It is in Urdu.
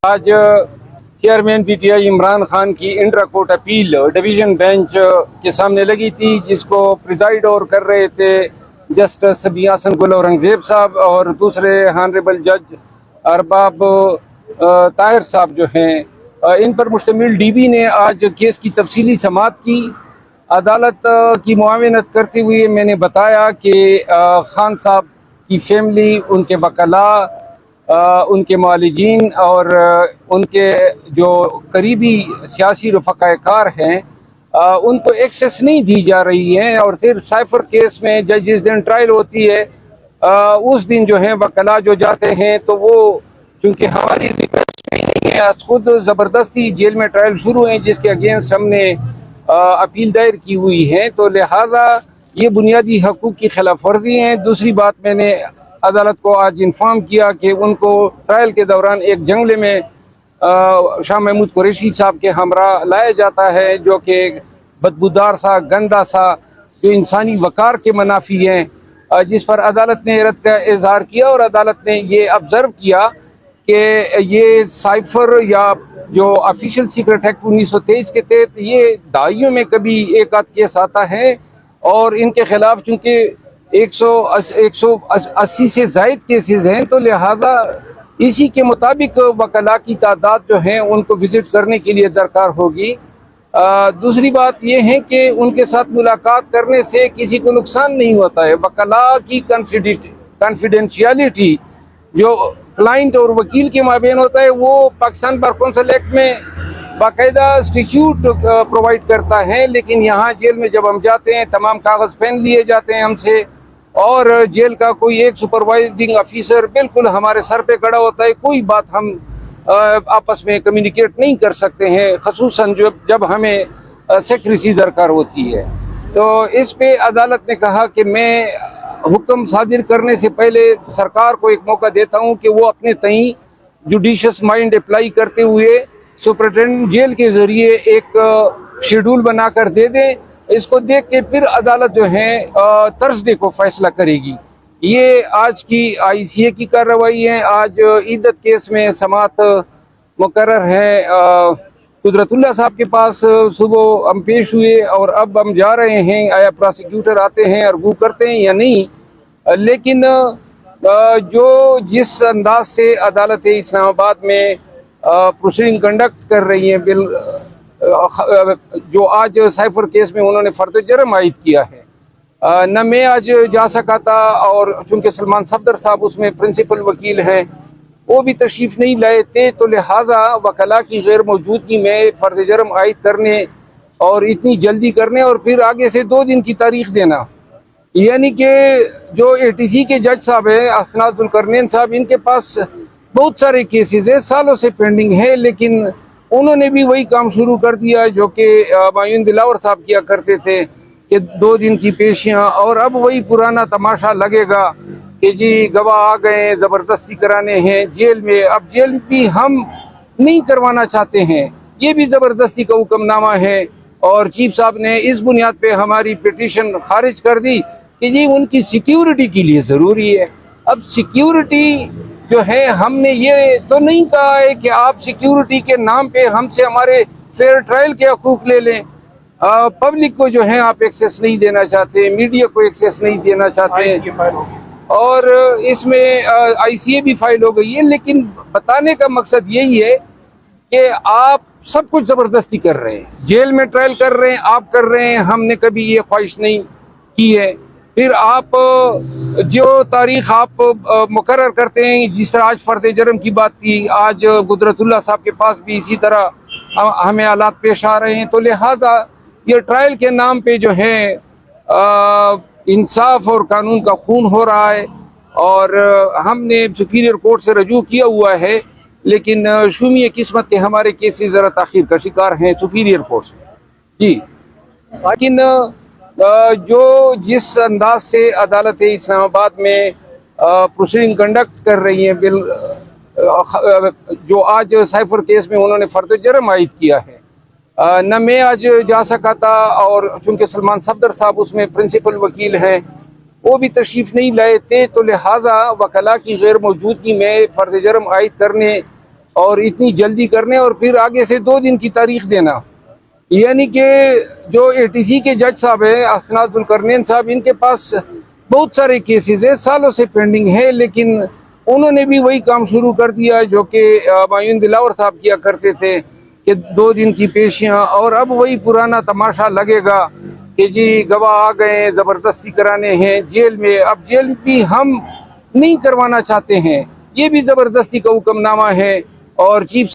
آج chairman PTI Imran Khan کی intra court appeal division bench کے سامنے لگی تھی، جس کو پریزائڈ اور کر رہے تھے جسٹس بیاسن گل اورنگزیب صاحب، اور دوسرے ہانریبل جج ارباب طاہر صاحب جو ہیں، ان پر مشتمل ڈی بی نے آج کیس کی تفصیلی سماعت کی۔ عدالت کی معاونت کرتے ہوئے میں نے بتایا کہ خان صاحب کی فیملی، ان کے وکلاء، ان کے معالجین اور ان کے جو قریبی سیاسی رفقائے کار ہیں، ان کو ایکسیس نہیں دی جا رہی ہے، اور پھر سائفر کیس میں جس دن ٹرائل ہوتی ہے اس دن جو ہے وکلاء جو جاتے ہیں تو وہ چونکہ ہماری ریکویسٹ بھی نہیں ہے، خود زبردستی جیل میں ٹرائل شروع ہیں جس کے اگینسٹ ہم نے اپیل دائر کی ہوئی ہے، تو لہٰذا یہ بنیادی حقوق کی خلاف ورزی ہیں۔ دوسری بات، میں نے عدالت کو آج انفارم کیا کہ ان کو ٹرائل کے دوران ایک جنگلے میں شاہ محمود قریشی صاحب کے ہمراہ لایا جاتا ہے، جو کہ بدبودار سا، گندا سا، جو انسانی وقار کے منافی ہیں، جس پر عدالت نے رد کا اظہار کیا، اور عدالت نے یہ آبزرو کیا کہ یہ سائفر یا جو آفیشیل سیکرٹ ایکٹ 1923 کے تحت یہ دہائیوں میں کبھی ایک آدھ کیس آتا ہے، اور ان کے خلاف چونکہ 180 سے زائد کیسز ہیں، تو لہذا اسی کے مطابق وکلاء کی تعداد جو ہیں ان کو وزٹ کرنے کے لیے درکار ہوگی۔ دوسری بات یہ ہے کہ ان کے ساتھ ملاقات کرنے سے کسی کو نقصان نہیں ہوتا ہے۔ وکلاء کی کانفیڈینشیلٹی جو کلائنٹ اور وکیل کے مابین ہوتا ہے، وہ پاکستان بار کونسل ایکٹ میں باقاعدہ اسٹیچیوٹ پرووائڈ کرتا ہے، لیکن یہاں جیل میں جب ہم جاتے ہیں تمام کاغذ پین لیے جاتے ہیں ہم سے، اور جیل کا کوئی ایک سپروائزنگ آفیسر بالکل ہمارے سر پہ کھڑا ہوتا ہے، کوئی بات ہم آپس میں کمیونیکیٹ نہیں کر سکتے ہیں، خصوصاً جب ہمیں سیکریسی درکار ہوتی ہے۔ تو اس پہ عدالت نے کہا کہ میں حکم صادر کرنے سے پہلے سرکار کو ایک موقع دیتا ہوں کہ وہ اپنے تئیں جوڈیشس مائنڈ اپلائی کرتے ہوئے سپرنٹینڈنٹ جیل کے ذریعے ایک شیڈول بنا کر دے دیں۔ اس کو دیکھ کے پھر عدالت جو ہے تھرسڈے کو فیصلہ کرے گی۔ یہ آج کی آئی سی اے کی کارروائی ہے۔ آج عیدت کیس میں سماعت مقرر ہے قدرت اللہ صاحب کے پاس، صبح ہم پیش ہوئے اور اب ہم جا رہے ہیں، آیا پراسیکیوٹر آتے ہیں ارگو کرتے ہیں یا نہیں، لیکن جس انداز سے عدالت اسلام آباد میں پروسیڈنگ کنڈکٹ کر رہی ہیں، جو آج سائفر کیس میں انہوں نے فرد جرم عائد کیا ہے، نہ میں آج جا سکا تھا، اور چونکہ سلمان صفدر صاحب اس میں پرنسپل وکیل ہیں، وہ بھی تشریف نہیں لائے تھے، تو لہٰذا وکلاء کی غیر موجودگی میں فرد جرم عائد کرنے اور اتنی جلدی کرنے اور پھر آگے سے 2 دن کی تاریخ دینا، یعنی کہ جو اے ٹی سی کے جج صاحب ہیں اسناد القرنین صاحب، ان کے پاس بہت سارے کیسز ہیں، سالوں سے پینڈنگ ہے، لیکن انہوں نے بھی وہی کام شروع کر دیا جو کہ معین دلاور صاحب کیا کرتے تھے کہ 2 دن کی پیشیاں، اور اب وہی پرانا تماشا لگے گا کہ جی گواہ آ گئے، زبردستی کرانے ہیں جیل میں۔ اب جیل بھی ہم نہیں کروانا چاہتے ہیں، یہ بھی زبردستی کا حکم نامہ ہے، اور چیف صاحب نے اس بنیاد پہ ہماری پٹیشن خارج کر دی کہ جی ان کی سیکیورٹی کے لیے ضروری ہے۔ اب سیکیورٹی جو ہے، ہم نے یہ تو نہیں کہا ہے کہ آپ سیکیورٹی کے نام پہ ہم سے ہمارے فیئر ٹرائل کے حقوق لے لیں۔ پبلک کو جو ہے آپ ایکسیس نہیں دینا چاہتے، میڈیا کو ایکسیس نہیں دینا چاہتے، اور اس میں آئی سی اے بھی فائل ہو گئی ہے، لیکن بتانے کا مقصد یہی ہے کہ آپ سب کچھ زبردستی کر رہے ہیں، جیل میں ٹرائل کر رہے ہیں، آپ کر رہے ہیں، ہم نے کبھی یہ خواہش نہیں کی ہے۔ پھر آپ جو تاریخ آپ مقرر کرتے ہیں، جس طرح آج فرد جرم کی بات تھی، آج قدرت اللہ صاحب کے پاس بھی اسی طرح ہمیں حالات پیش آ رہے ہیں، تو لہٰذا یہ ٹرائل کے نام پہ جو ہے انصاف اور قانون کا خون ہو رہا ہے، اور ہم نے سپیریئر کورٹ سے رجوع کیا ہوا ہے، لیکن شومی قسمت کے ہمارے کیسز ذرا تاخیر کا شکار ہیں سپیریئر کورٹ سے جی۔ لیکن جس انداز سے عدالت اسلام آباد میں پروسیڈنگ کنڈکٹ کر رہی ہیں، جو آج سائفر کیس میں انہوں نے فرد جرم عائد کیا ہے، نہ میں آج جا سکا تھا، اور چونکہ سلمان صفدر صاحب اس میں پرنسپل وکیل ہیں، وہ بھی تشریف نہیں لائے تھے، تو لہٰذا وکلاء کی غیر موجودگی میں فرد جرم عائد کرنے اور اتنی جلدی کرنے اور پھر آگے سے 2 دن کی تاریخ دینا. یعنی کہ جو ATC کے جج صاحب ہیں اسناد القرنین صاحب، ان کے پاس بہت سارے کیسز ہیں، سالوں سے پینڈنگ ہے، لیکن انہوں نے بھی وہی کام شروع کر دیا جو کہ معین دلاور صاحب کیا کرتے تھے کہ 2 دن کی پیشیاں. اور اب وہی پرانا تماشا لگے گا کہ جی گواہ آ گئے، زبردستی کرانے ہیں جیل میں. اب جیل بھی ہم نہیں کروانا چاہتے ہیں، یہ بھی زبردستی کا حکم نامہ ہے. اور چیف